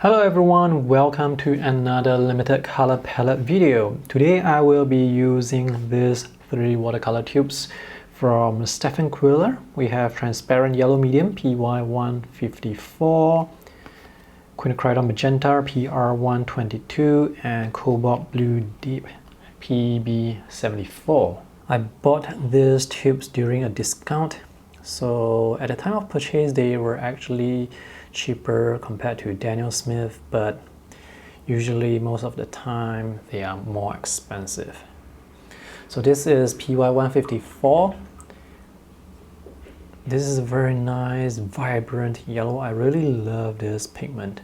Hello everyone, welcome to another limited color palette video. Today I will be using these three watercolor tubes from Stephen Quiller. We have transparent yellow medium PY154, Quinacridone Magenta PR122, and Cobalt Blue Deep PB74. I bought these tubes during a discount, so at the time of purchase they were actually cheaper compared to Daniel Smith, but usually most of the time they are more expensive. So this is PY154. This is a very nice vibrant yellow. I really love this pigment.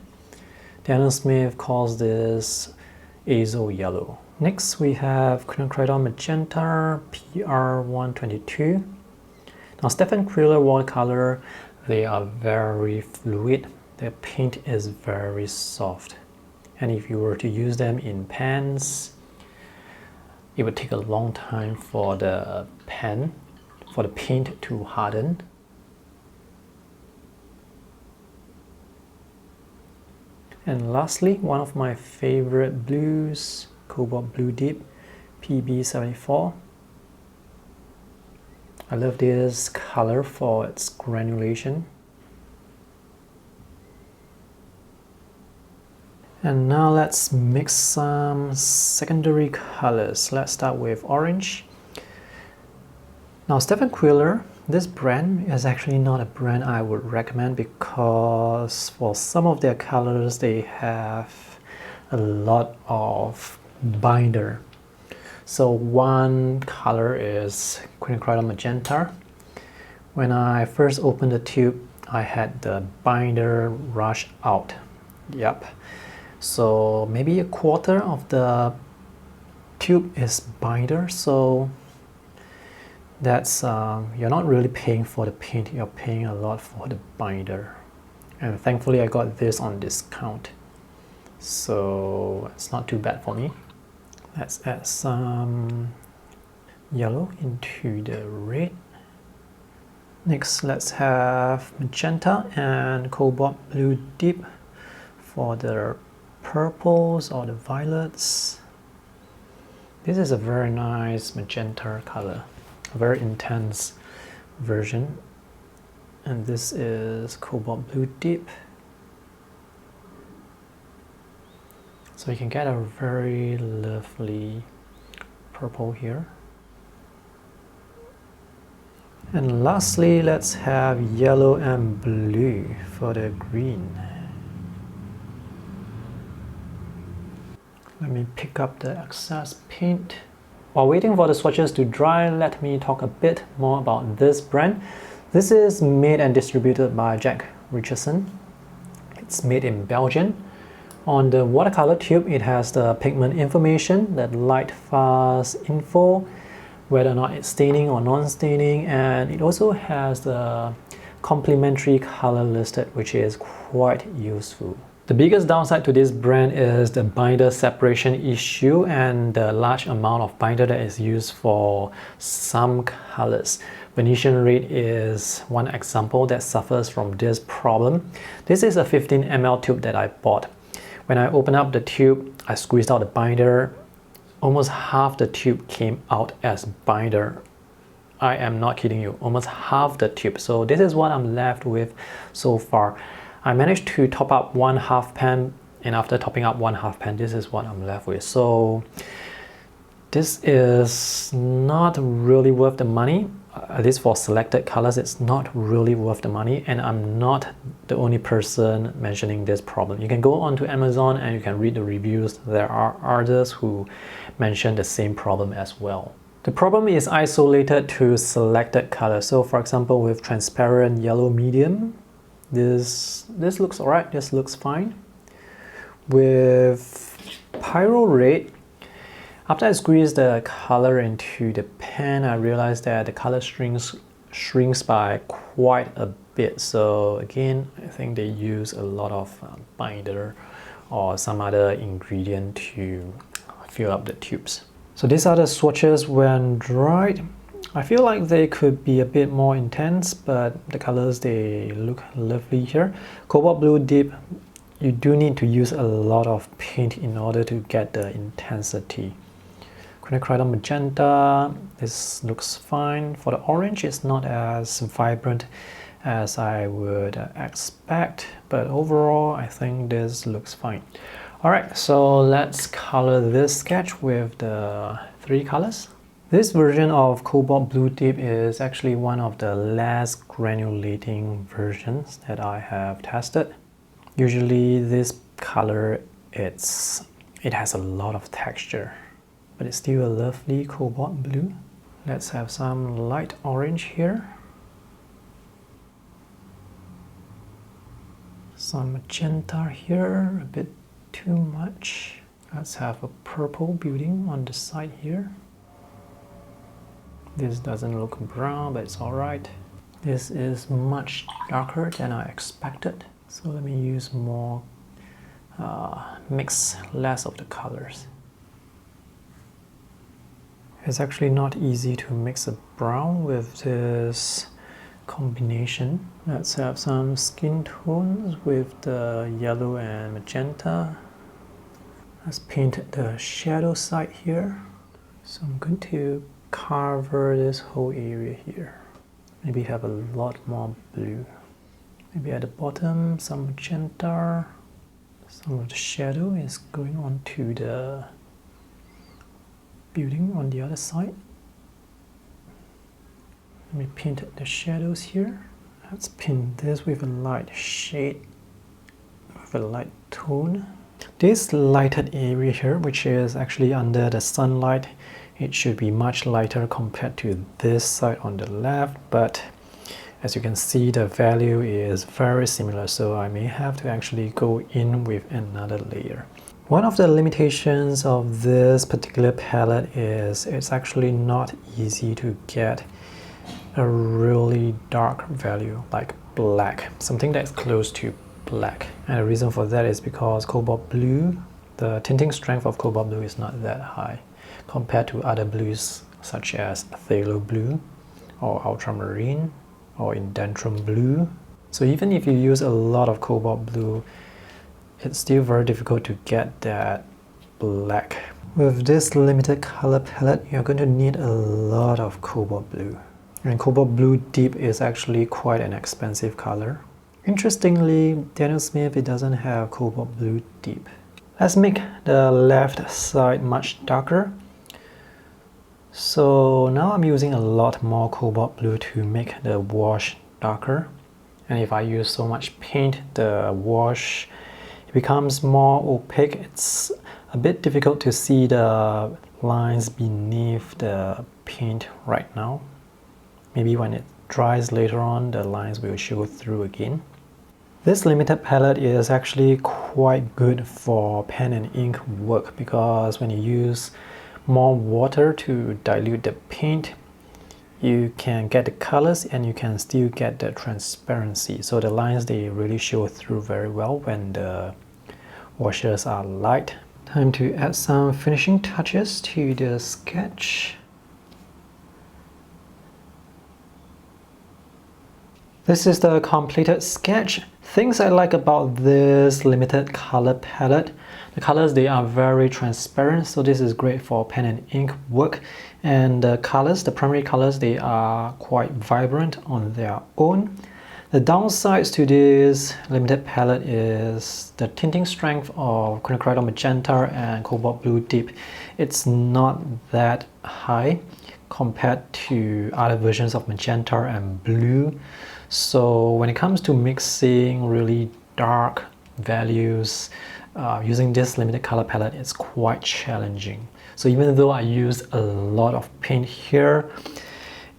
Daniel Smith calls this azo yellow. Next we have Quinacridone Magenta PR122. Now Stephen Quiller Watercolor, they are very fluid. Their paint is very soft. And if you were to use them in pans, it would take a long time for the paint to harden. And lastly, one of my favorite blues, Cobalt Blue Deep PB74. I love this color for its granulation. And now let's mix some secondary colors. Let's start with orange. Now Stephen Quiller, this brand is actually not a brand I would recommend because for some of their colors they have a lot of binder. So one color is Quinacridone Magenta. When I first opened the tube, I had the binder rush out. Yep. So maybe a quarter of the tube is binder. So that's you're not really paying for the paint. You're paying a lot for the binder. And thankfully, I got this on discount. So it's not too bad for me. Let's add some yellow into the red. Next, let's have magenta and cobalt blue deep for the purples or the violets. This is a very nice magenta color, a very intense version. And this is cobalt blue deep. So you can get a very lovely purple here. And lastly, let's have yellow and blue for the green. Let me pick up the excess paint. While waiting for the swatches to dry, let me talk a bit more about this brand. This is made and distributed by Jack Richardson. It's made in Belgium. On the watercolor tube, it has the pigment information, that light fast info, whether or not it's staining or non-staining, and it also has the complementary color listed, which is quite useful. The biggest downside to this brand is the binder separation issue and the large amount of binder that is used for some colors. Venetian Reed is one example that suffers from this problem. This is a 15 ml tube that I bought. When I opened up the tube, I squeezed out the binder. Almost half the tube came out as binder. I am not kidding you, almost half the tube. So this is what I'm left with so far. I managed to top up 1/2 pan, and after topping up 1/2 pan, this is what I'm left with. So this is not really worth the money. At least for selected colors, it's not really worth the money, and I'm not the only person mentioning this problem. You can go onto Amazon and you can read the reviews. There are others who mention the same problem as well. The problem is isolated to selected colors. So for example, with transparent yellow medium, this looks alright, this looks fine. With Pyro Red, after I squeeze the color into the pan, I realized that the color shrinks by quite a bit. So again, I think they use a lot of binder or some other ingredient to fill up the tubes. So these are the swatches when dried. I feel like they could be a bit more intense, but the colors, they look lovely here. Cobalt Blue Deep you do need to use a lot of paint in order to get the intensity. Quinacridone Magenta, this looks fine. For the orange, it's not as vibrant as I would expect, but overall I think this looks fine. Alright, so let's color this sketch with the 3 colors. This version of Cobalt Blue Dip is actually one of the less granulating versions that I have tested. Usually this color, it has a lot of texture, but it's still a lovely cobalt blue. Let's have some light orange here. Some magenta here, a bit too much. Let's have a purple building on the side here. This doesn't look brown, but it's alright. This is much darker than I expected. So let me use more, mix less of the colors. It's actually not easy to mix a brown with this combination. Let's have some skin tones with the yellow and magenta. Let's paint the shadow side here. So I'm going to cover this whole area here. Maybe have a lot more blue. Maybe at the bottom some magenta. Some of the shadow is going on to the building on the other side. Let me paint the shadows here. Let's paint this with a light shade, with a light tone. This lighted area here, which is actually under the sunlight, it should be much lighter compared to this side on the left, but as you can see, the value is very similar, so I may have to actually go in with another layer. One of the limitations of this particular palette is it's actually not easy to get a really dark value like black, something that's close to black. And the reason for that is because Cobalt Blue, the tinting strength of Cobalt Blue is not that high compared to other blues such as Phthalo Blue or Ultramarine or Indentrum Blue. So even if you use a lot of Cobalt Blue, it's still very difficult to get that black. With this limited color palette, you're going to need a lot of Cobalt Blue. And Cobalt Blue Deep is actually quite an expensive color. Interestingly, Daniel Smith, it doesn't have Cobalt Blue Deep. Let's make the left side much darker. So now I'm using a lot more Cobalt Blue to make the wash darker. And if I use so much paint, the wash becomes more opaque. It's a bit difficult to see the lines beneath the paint right now. Maybe when it dries later on, the lines will show through again. This limited palette is actually quite good for pen and ink work because when you use more water to dilute the paint, you can get the colors and you can still get the transparency. So the lines, they really show through very well when the washes are light. Time to add some finishing touches to the sketch. This is the completed sketch. Things I like about this limited color palette, the colors, they are very transparent, so this is great for pen and ink work. And the colors, the primary colors, they are quite vibrant on their own. The downsides to this limited palette is the tinting strength of Quinacridone Magenta and Cobalt Blue Deep. It's not that high compared to other versions of Magenta and Blue. So when it comes to mixing really dark values using this limited color palette, it's quite challenging. So even though I use a lot of paint here,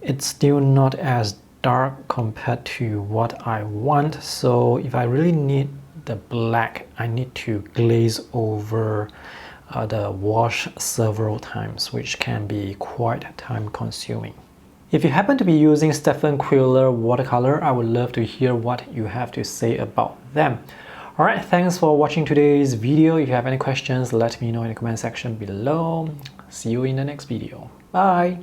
it's still not as dark compared to what I want. So if I really need the black, I need to glaze over the wash several times, which can be quite time consuming. If you happen to be using Stephen Quiller Watercolor, I would love to hear what you have to say about them. Alright, thanks for watching today's video. If you have any questions, let me know in the comment section below. See you in the next video. Bye!